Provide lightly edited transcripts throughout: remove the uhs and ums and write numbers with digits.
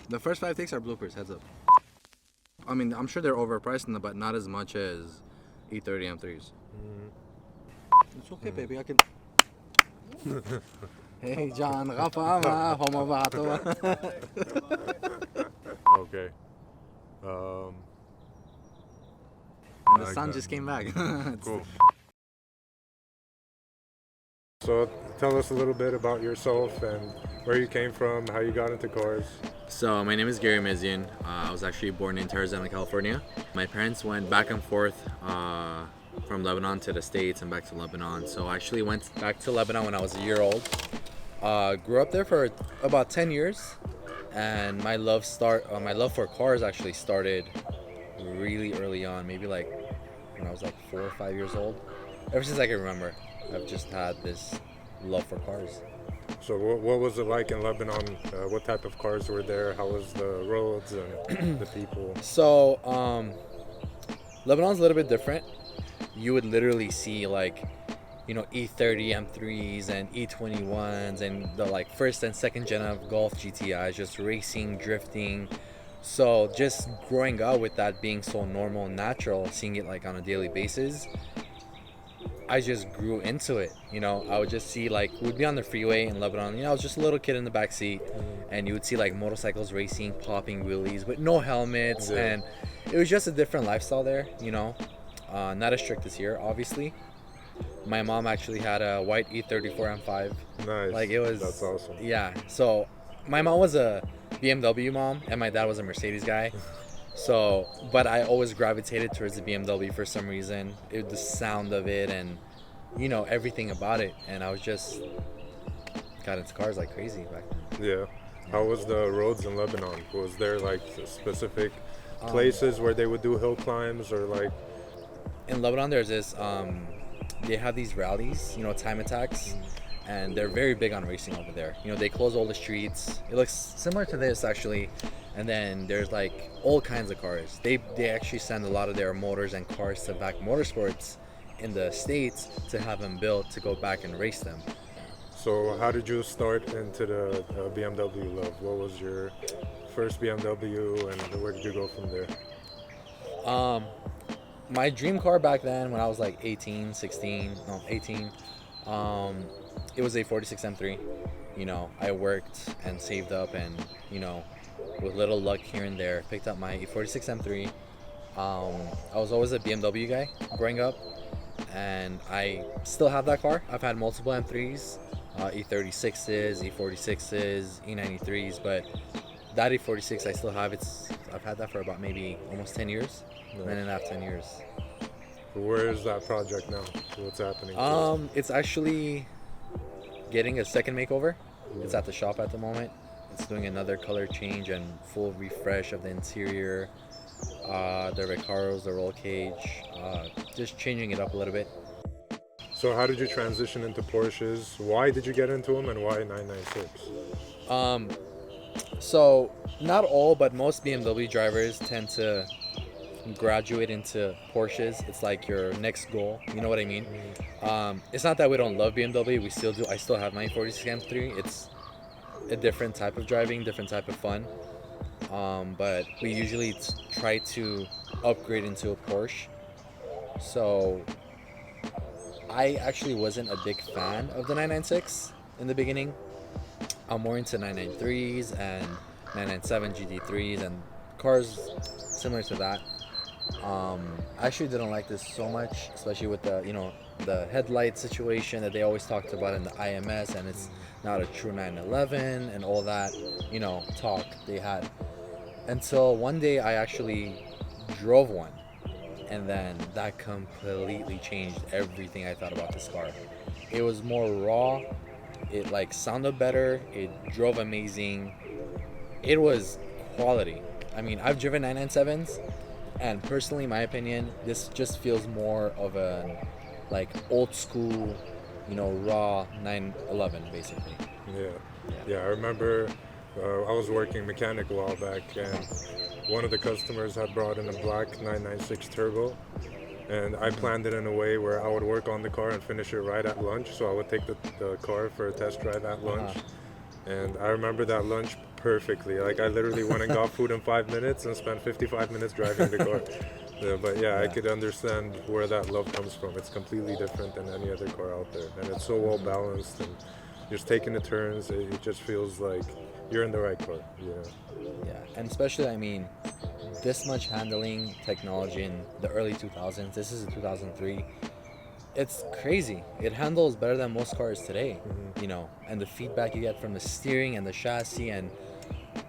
The first 5 takes are bloopers, heads up. I mean, I'm sure they're overpriced, but not as much as E30 M3s. It's okay, baby. I can. Hey, John. Okay. The sun just came back. Cool. So tell us a little bit about yourself and where you came from, how you got into cars. So my name is Gary Mezian. I was actually born in Arizona, California. My parents went back and forth from Lebanon to the States and back to Lebanon. So I actually went back to Lebanon when I was a year old. Grew up there for about 10 years, and my love for cars actually started really early on, maybe like when I was like 4 or 5 years old. Ever since I can remember, I've just had this love for cars. So what was it like in Lebanon? What type of cars were there? How was the roads and the people? So Lebanon's a little bit different. You would literally see like, E30 M3s and E21s and the like first and second gen of Golf GTIs, just racing, drifting. So just growing up with that being so normal and natural, seeing it like on a daily basis, I just grew into it. I would just see we'd be on the freeway in Lebanon. I was just a little kid in the back seat, and you would see like motorcycles racing, popping wheelies with no helmets, and it was just a different lifestyle there. Not as strict as here, obviously. My mom actually had a white E34 M5. Nice. That's awesome. Yeah. So my mom was a BMW mom, and my dad was a Mercedes guy. So, but I always gravitated towards the BMW for some reason. The sound of it and, everything about it. And I was just got into cars like crazy back then. Yeah. How was the roads in Lebanon? Was there like specific places where they would do hill climbs or like? In Lebanon, there's this, they have these rallies, time attacks. And they're very big on racing over there. They close all the streets. It looks similar to this actually. And then there's like all kinds of cars. They actually send a lot of their motors and cars to back motorsports in the States to have them built to go back and race them. So how did you start into the BMW love? What was your first BMW and where did you go from there? My dream car back then when I was like 18, it was a 46 M3. I worked and saved up and, with little luck here and there, picked up my 46 M3. I was always a BMW guy growing up, and I still have that car. I've had multiple M3s, E36s, E46s, E93s, but that E46 I still have. I've had that for about maybe almost 10 years, 9.5, 10 years. Where is that project now? What's happening? It's actually getting a second makeover. It's at the shop at the moment. It's doing another color change and full refresh of the interior, the Recaros, the roll cage, just changing it up a little bit. So how did you transition into Porsches? Why did you get into them and why 996? So not all, but most BMW drivers tend to graduate into Porsches. It's like your next goal. You know what I mean? It's not that we don't love BMW. We still do. I still have my 46 M3. It's a different type of driving, different type of fun. But we usually try to upgrade into a Porsche. So I actually wasn't a big fan of the 996 in the beginning. I'm more into 993s and 997 GT3s and cars similar to that. I actually didn't like this so much, especially with the headlight situation that they always talked about in the IMS, and it's not a true 911 and all that, talk they had. Until one day I actually drove one, and then that completely changed everything I thought about this car. It was more raw. It sounded better. It drove amazing. It was quality. I mean, I've driven 997s. And personally, in my opinion, this just feels more of a old school, raw 911 basically. Yeah. I remember I was working mechanic a while back, and one of the customers had brought in a black 996 Turbo, and I planned it in a way where I would work on the car and finish it right at lunch. So I would take the car for a test drive at lunch. And I remember that lunch perfectly. Like, I literally went and got food in 5 minutes and spent 55 minutes driving the car. But yeah, I could understand where that love comes from. It's completely different than any other car out there, and it's so well balanced, and just taking the turns, it just feels like you're in the right car. Yeah, and especially, I mean, this much handling technology in the early 2000s. This is 2003. It's crazy. It handles better than most cars today, and the feedback you get from the steering and the chassis and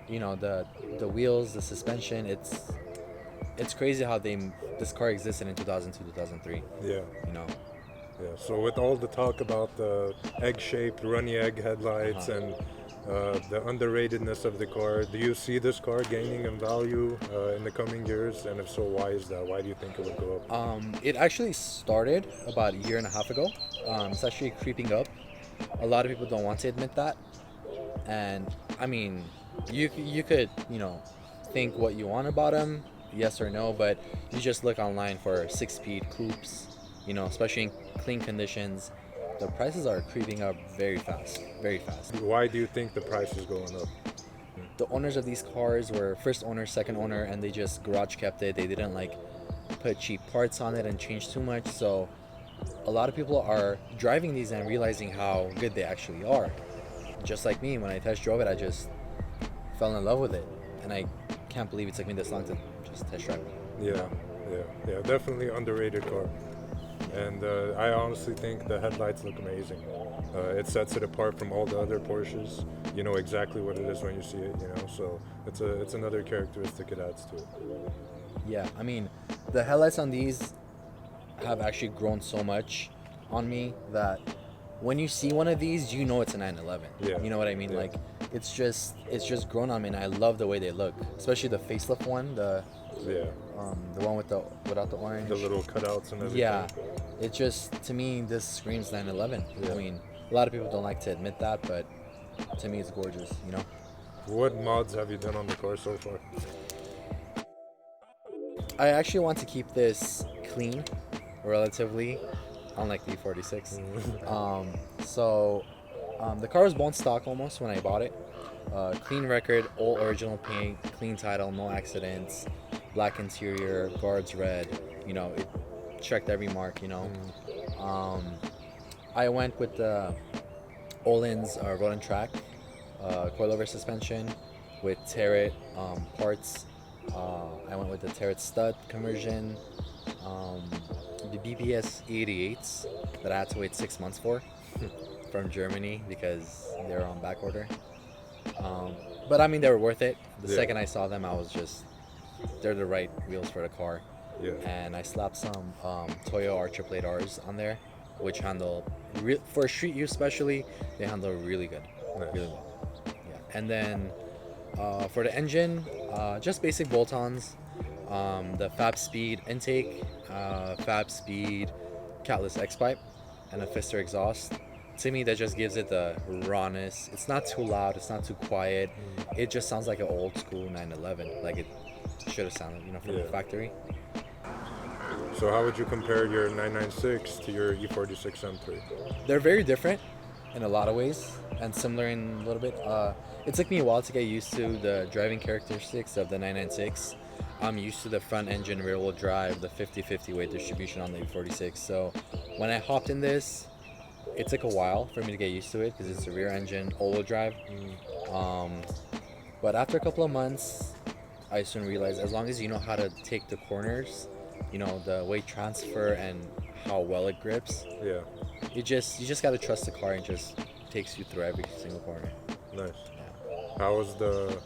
the wheels, the suspension. It's crazy how this car existed in 2002, 2003. Yeah. You know. Yeah. So with all the talk about the egg-shaped runny egg headlights and the underratedness of the car, do you see this car gaining in value in the coming years? And if so, why is that? Why do you think it would go up? It actually started about a year and a half ago. It's actually creeping up. A lot of people don't want to admit that, and I mean, you could think what you want about them, yes or no, but you just look online for 6-speed coupes, especially in clean conditions. The prices are creeping up very fast, very fast. Why do you think the price is going up? The owners of these cars were first owner, second owner, and they just garage kept it. They didn't put cheap parts on it and change too much. So a lot of people are driving these and realizing how good they actually are. Just like me, when I test drove it, I just fell in love with it, and I can't believe it took me this long to just test drive it. Yeah, definitely underrated car. And I honestly think the headlights look amazing. It sets it apart from all the other Porsches. You know exactly what it is when you see it, so it's another characteristic it adds to it. Yeah, I mean, the headlights on these have actually grown so much on me that when you see one of these, you know it's a 911. Yeah. You know what I mean? Yeah. Like, it's just grown on me, and I love the way they look, especially the facelift one, the one without the orange, the little cutouts and everything. Yeah, it just, to me, this screams 911. Yeah. I mean, a lot of people don't like to admit that, but to me, it's gorgeous. What mods have you done on the car so far? I actually want to keep this clean, relatively, unlike the E46. The car was bone stock almost when I bought it. Clean record, all original paint, clean title, no accidents, black interior, guards red. It checked every mark. I went with the Olin's Road and Track coilover suspension with Tarot parts. I went with the Tarot stud conversion, the BPS 88s that I had to wait 6 months for from Germany because they were on back order. But I mean, they were worth it. The second I saw them, I was just, they're the right wheels for the car. Yeah. And I slapped some Toyo R888Rs on there, which handle, for street use especially, they handle really good. Nice. Really well. Yeah. And then for the engine, just basic bolt-ons, the Fab Speed intake, Fab Speed catless X-pipe, and a Fister exhaust. To me, that just gives it the rawness. It's not too loud, it's not too quiet. It just sounds like an old school 911, like it should have sounded, from the factory. So how would you compare your 996 to your E46 M3? They're very different in a lot of ways, and similar in a little bit. It took me a while to get used to the driving characteristics of the 996. I'm used to the front engine rear wheel drive, the 50-50 weight distribution on the E46. So when I hopped in this, it took a while for me to get used to it because it's a rear engine all-wheel drive. But after a couple of months, I soon realized as long as you know how to take the corners, the weight transfer and how well it grips, you just got to trust the car, and it just takes you through every single corner. Nice. How was the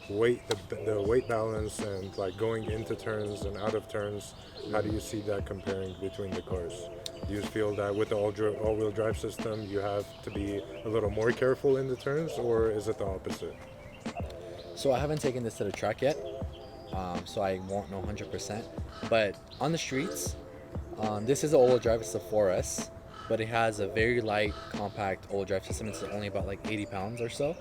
weight the weight balance and like going into turns and out of turns? How do you see that comparing between the cars? Do you feel that with the all-wheel drive system you have to be a little more careful in the turns, or is it the opposite? So I haven't taken this to the track yet, so I won't know 100%. But on the streets, this is an all-wheel drive. It's the 4S, but it has a very light, compact all-wheel drive system. It's only about like 80 pounds or so,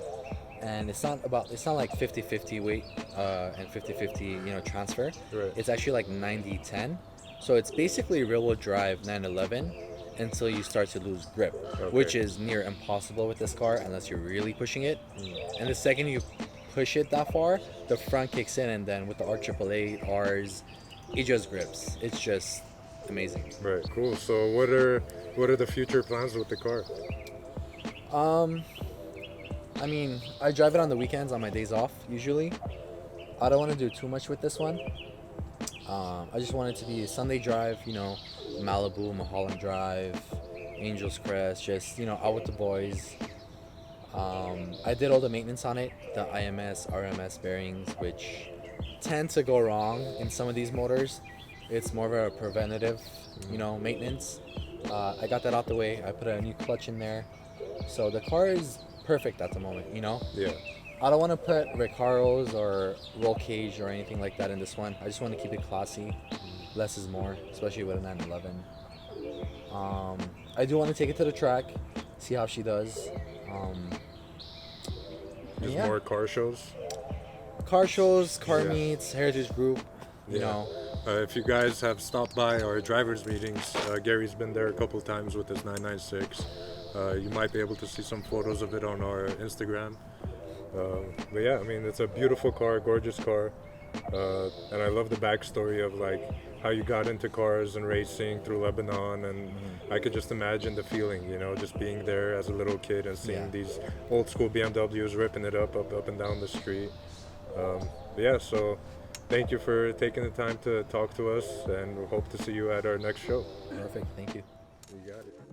and it's not like 50-50 weight and 50-50 transfer. Right. It's actually like 90-10. So it's basically rear-wheel drive 911 until you start to lose grip, which is near impossible with this car unless you're really pushing it. And the second you push it that far, the front kicks in, and then with the R888 Rs, it just grips. It's just amazing. Right. Cool. So what are the future plans with the car? I mean, I drive it on the weekends on my days off usually. I don't want to do too much with this one. I just want it to be a Sunday drive, Malibu, Mulholland Drive, Angels Crest, just, out with the boys. I did all the maintenance on it, the IMS, RMS bearings, which tend to go wrong in some of these motors. It's more of a preventative, maintenance. I got that out the way. I put a new clutch in there. So the car is perfect at the moment, Yeah. I don't want to put Recaros or roll cage or anything like that in this one. I just want to keep it classy. Less is more, especially with a 911. I do want to take it to the track, see how she does. Just more car shows. Car shows, car meets, heritage group. If you guys have stopped by our drivers meetings, Gary's been there a couple times with his 996. You might be able to see some photos of it on our Instagram. But yeah, I mean, it's a beautiful car, gorgeous car. And I love the backstory of like how you got into cars and racing through Lebanon. And I could just imagine the feeling, just being there as a little kid and seeing these old school BMWs ripping it up and down the street. So thank you for taking the time to talk to us, and we hope to see you at our next show. Perfect, thank you. You got it.